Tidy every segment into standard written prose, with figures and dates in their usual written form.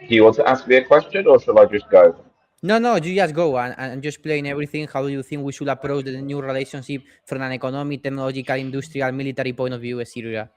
Do you want to ask me a question, or shall I just go? No, no, you just go and just explain everything. How do you think we should approach the new relationship from an economic, technological, industrial, military point of view, etc.?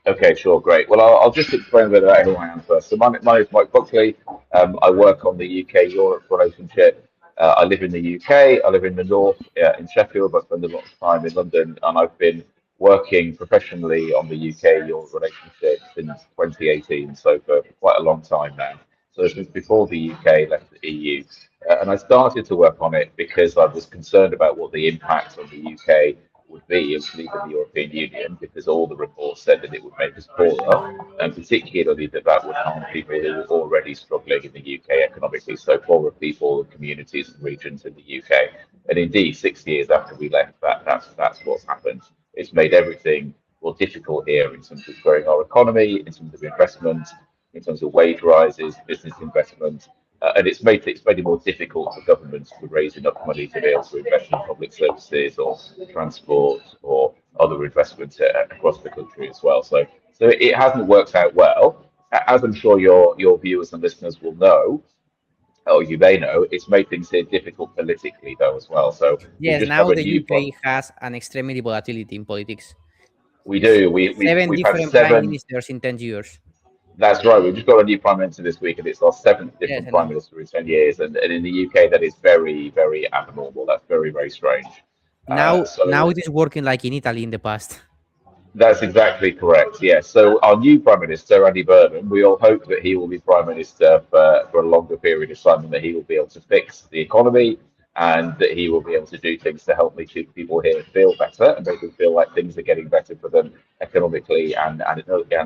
Okay, sure, great. Well, I'll just explain a bit about who I am first. So my name is Mike Buckley. I work on the UK-Europe relationship. I live in the UK. I live in the north in Sheffield, but I spend a lot of time in London, and I've been working professionally on the UK-Europe relationship since 2018, so for quite a long time now. So since before the UK left the EU. And I started to work on it because I was concerned about what the impact on the UK would be of leaving the European Union, because all the reports said that it would make us poorer, and particularly that that would harm people who were already struggling in the UK economically, so poorer people and communities and regions in the UK. And indeed, 6 years after we left, that's what's happened. It's made everything more difficult here in terms of growing our economy, in terms of investment, in terms of wage rises, business investment, and it's made it more difficult for governments to raise enough money to be able to invest in public services or transport or other investments across the country as well. So it hasn't worked out well. As I'm sure your viewers and listeners will know, or you may know, it's made things here difficult politically though as well. So we Yes, just have now a the new UK has an extremely volatility in politics. we do. Seven We've had different prime seven. ministers in 10 years. That's right. We've just got a new prime minister this week, and it's our seventh Yes, different I prime know. minister in 10 years. And in the UK, that is very, very abnormal. That's very, very strange. Now So it is working like in Italy in the past. that's exactly correct. Yes. So our new prime minister, Andy Burnham, we all hope that he will be prime minister for a longer period of time, and that he will be able to fix the economy, and that he will be able to do things to help make people here feel better and make them feel like things are getting better for them economically and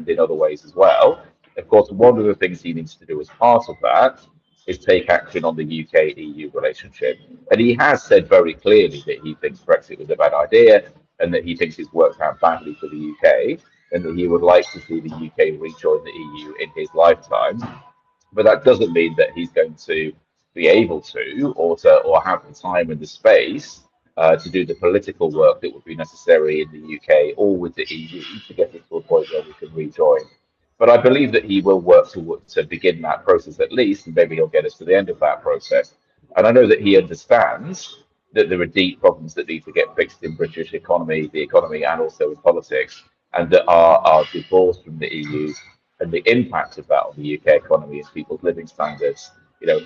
in other ways as well. Of course, one of the things he needs to do as part of that is take action on the UK EU relationship. And he has said very clearly that he thinks Brexit was a bad idea, and that he thinks it's worked out badly for the UK, and that he would like to see the UK rejoin the EU in his lifetime. But that doesn't mean that he's going to be able to, or have the time and the space to do the political work that would be necessary in the UK or with the EU to get us to a point where we can rejoin. But I believe that he will work to begin that process at least, and maybe he'll get us to the end of that process. And I know that he understands that there are deep problems that need to get fixed in British economy, the economy, and also in politics, and that our divorce from the EU and the impact of that on the UK economy and people's living standards,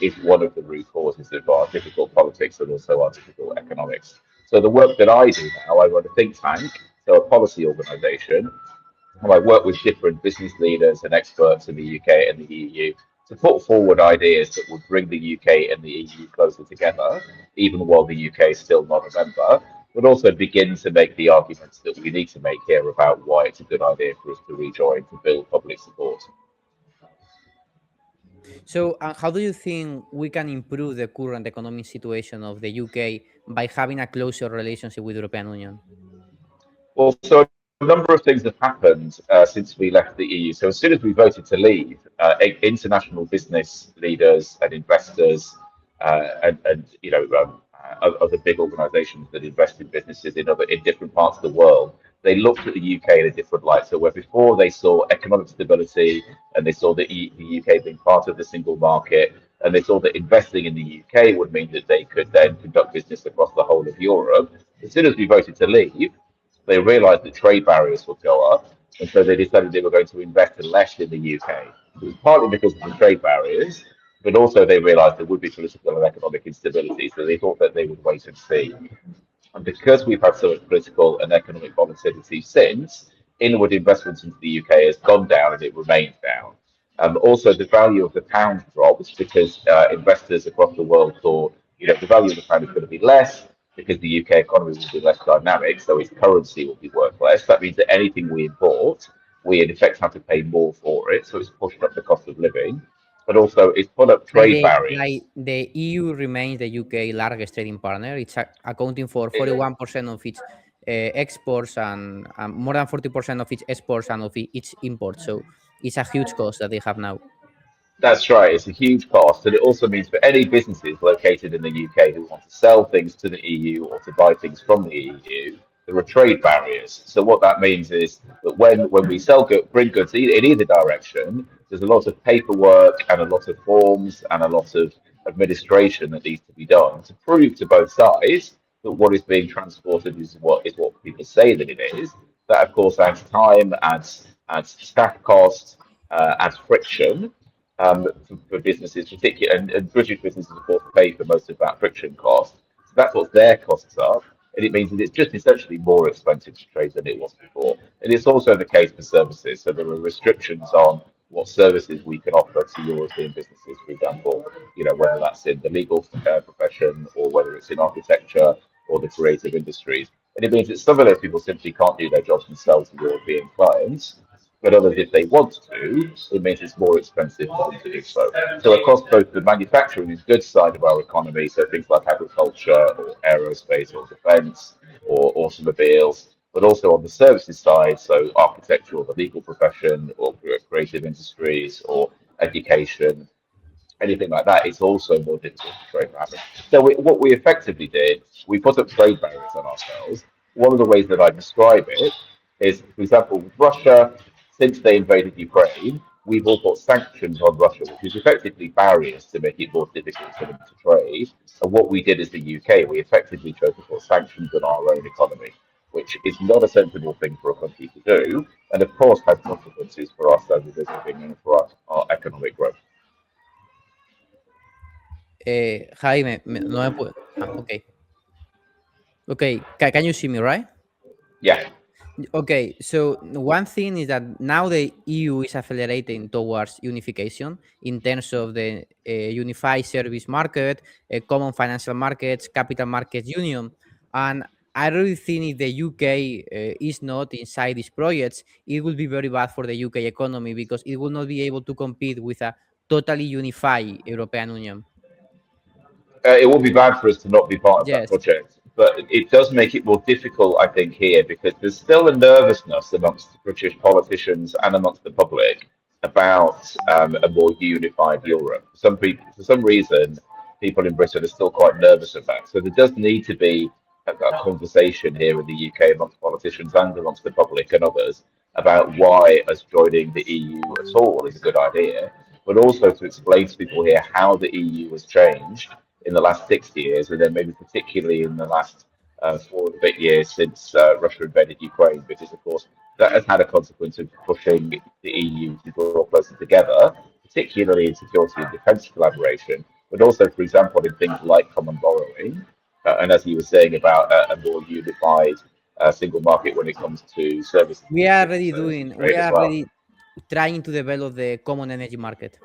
is one of the root causes of our difficult politics and also our difficult economics. So the work that I do now, I run a think tank, so a policy organisation, and I work with different business leaders and experts in the UK and the EU to put forward ideas that would bring the UK and the EU closer together, even while the UK is still not a member, but also begin to make the arguments that we need to make here about why it's a good idea for us to rejoin to build public support. So, how do you think we can improve the current economic situation of the UK by having a closer relationship with the European Union? Well, so a number of things have happened since we left the EU. So as soon as we voted to leave, international business leaders and investors and other big organisations that invest in businesses in different parts of the world, they looked at the UK in a different light. So where before they saw economic stability and they saw the UK being part of the single market, and they saw that investing in the UK would mean that they could then conduct business across the whole of Europe. As soon as we voted to leave, they realised that trade barriers would go up, and so they decided they were going to invest less in the UK. It was partly because of the trade barriers, but also they realised there would be political and economic instability, so they thought that they would wait and see. And because we've had so much political and economic volatility since, inward investment into the UK has gone down and it remains down. Also, the value of the pound drops because investors across the world thought, the value of the pound is going to be less because the UK economy will be less dynamic, so its currency will be worth less. That means that anything we import, we in effect have to pay more for it, so it's pushed up the cost of living, but also it's put up trade Like barriers. the EU remains the UK largest trading partner. It's accounting for 41% of its exports and more than 40% of its exports and of its imports. So it's a huge cost that they have now. That's right. It's a huge cost, and it also means for any businesses located in the UK who want to sell things to the EU or to buy things from the EU, there are trade barriers. So what that means is that when we bring goods in either direction, there's a lot of paperwork and a lot of forms and a lot of administration that needs to be done to prove to both sides that what is being transported is what people say that it is. That of course adds time, adds staff costs, adds friction for businesses, particularly, and British businesses, of course, pay for most of that friction cost. So that's what their costs are. And it means that it's just essentially more expensive to trade than it was before. And it's also the case for services. So there are restrictions on what services we can offer to European businesses, for example, whether that's in the legal profession or whether it's in architecture or the creative industries. And it means that some of those people simply can't do their jobs themselves to European clients. But others, if they want to, it means it's more expensive for them to do so. So across both the manufacturing and goods side of our economy, so things like agriculture or aerospace or defence or automobiles, but also on the services side, so architecture or the legal profession or creative industries or education, anything like that, it's also more difficult to trade rapid. So what we effectively did, we put up trade barriers on ourselves. One of the ways that I describe it is, for example, with Russia, since they invaded Ukraine, we've all put sanctions on Russia, which is effectively barriers to make it more difficult for them to trade. And what we did as the UK, we effectively chose to put sanctions on our own economy, which is not a sensible thing for a country to do, and of course has consequences for our standard of living and for our economic growth. Jaime, no me puedo. Okay. Okay, can you see me, right? Yeah. Okay, so one thing is that now the EU is accelerating towards unification in terms of the unified service market, common financial markets, capital markets union. And I really think if the UK is not inside these projects, it will be very bad for the UK economy because it will not be able to compete with a totally unified European Union. It would be bad for us to not be part of that Yes. project, but it does make it more difficult, I think, here because there's still a nervousness amongst British politicians and amongst the public about a more unified Europe. Some people, for some reason, people in Britain are still quite nervous of that. So there does need to be a conversation here in the UK amongst politicians and amongst the public and others about why us joining the EU at all is a good idea, but also to explain to people here how the EU has changed in the last 60 years, and then maybe particularly in the last 4 and a bit years since Russia invaded Ukraine, because of course that has had a consequence of pushing the EU to draw closer together, particularly in security and defence collaboration, but also, for example, in things like common borrowing, and as you were saying about a more unified single market when it comes to services We are already and doing, we trade as are well, already trying to develop the common energy market.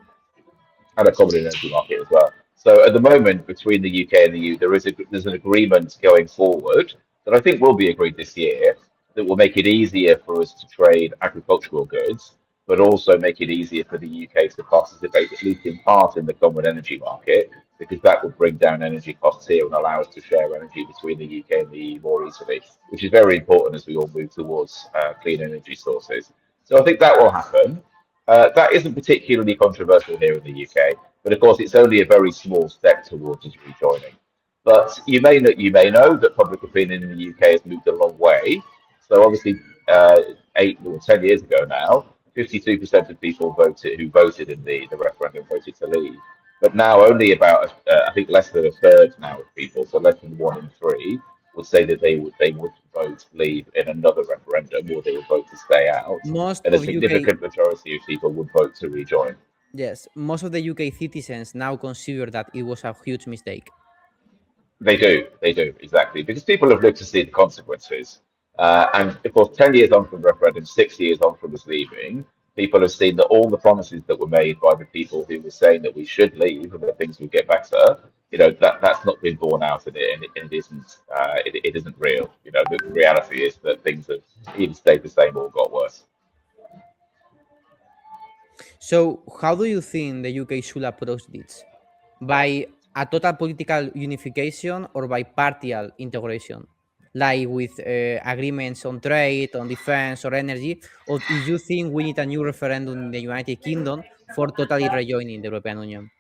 and a common energy market as well. So at the moment, between the UK and the EU, there's an agreement going forward that I think will be agreed this year that will make it easier for us to trade agricultural goods, but also make it easier for the UK to participate, at least in part, in the common energy market, because that will bring down energy costs here and allow us to share energy between the UK and the EU more easily, which is very important as we all move towards clean energy sources. So I think that will happen. That isn't particularly controversial here in the UK, but of course it's only a very small step towards us rejoining. But you may know that public opinion in the UK has moved a long way. So obviously, 8 or 10 years ago now, 52% of people who voted in the referendum voted to leave. But now only about I think less than a third now of people, so less than 1 in 3, would say that they would vote leave in another referendum, or they would vote to stay out, Most and a of UK, significant majority of people would vote to rejoin. yes, most of the UK citizens now consider that it was a huge mistake. They do, exactly, because people have lived to see the consequences. And of course, 10 years on from the referendum, 6 years on from us leaving, people have seen that all the promises that were made by the people who were saying that we should leave and that things would get better, that's not been borne out in it, and it isn't real. The reality is that things have either stayed the same or got worse. So, how do you think the UK should approach this? By a total political unification or by partial integration? Like with agreements on trade, on defense, or energy? Or if you think we need a new referendum in the United Kingdom for totally rejoining the European Union?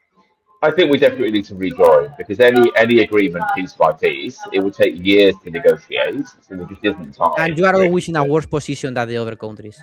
I think we definitely need to rejoin because any agreement piece by piece, it would take years to negotiate. So there just isn't And time you are really always in a to. worse position than the other countries.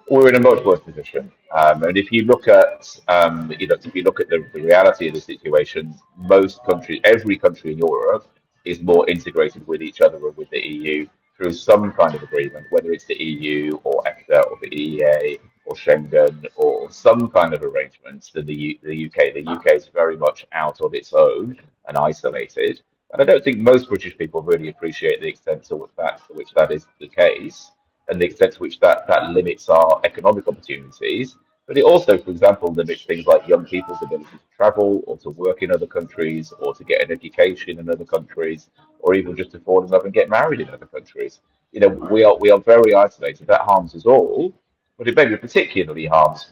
We're in a much worse position. And if you look at, if you look at the reality of the situation, most countries, every country in Europe is more integrated with each other and with the EU through some kind of agreement, whether it's the EU or EFTA or the EEA or Schengen or some kind of arrangement than the UK. The UK is very much out on its own and isolated. And I don't think most British people really appreciate the extent to which that is the case and the extent to which that limits our economic opportunities. But it also, for example, limits things like young people's ability to travel or to work in other countries or to get an education in other countries or even just to fall in love and get married in other countries. We are very isolated. That harms us all, but it maybe particularly harms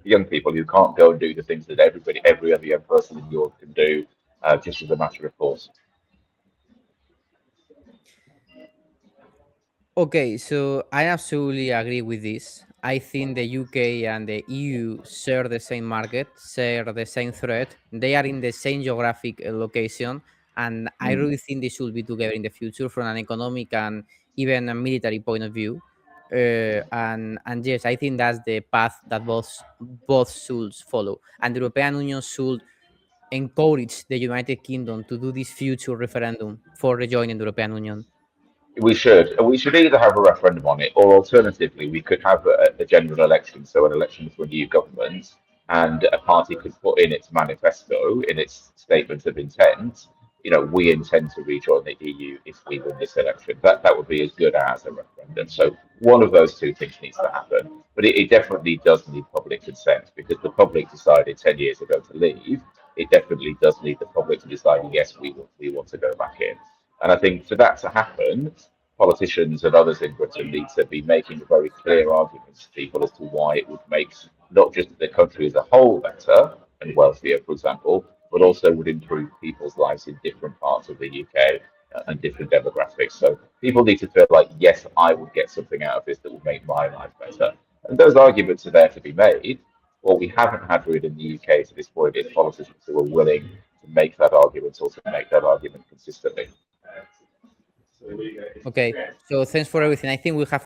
young people who can't go and do the things that every other young person in Europe can do, just as a matter of course. Okay, so I absolutely agree with this. I think the UK and the EU share the same market, share the same threat. They are in the same geographic location, and I Mm. really think they should be together in the future from an economic and even a military point of view. And yes, I think that's the path that both should follow, and the European Union should encourage the United Kingdom to do this future referendum for rejoining the European Union. We should. And we should either have a referendum on it, or alternatively, we could have a general election, so an election for a new government, and a party could put in its manifesto, in its statement of intent, we intend to rejoin the EU if we win this election. That would be as good as a referendum. So one of those two things needs to happen. But it definitely does need public consent because the public decided 10 years ago to leave. It definitely does need the public to decide, yes, we want to go back in. And I think for that to happen, politicians and others in Britain need to be making very clear arguments to people as to why it would make not just the country as a whole better and wealthier, for example, but also would improve people's lives in different parts of the UK and different demographics. So people need to feel like, yes, I would get something out of this that would make my life better. And those arguments are there to be made. What we haven't had really in the UK to this point is politicians who are willing to make that argument or to make that argument consistently. Okay, so thanks for everything. I think we have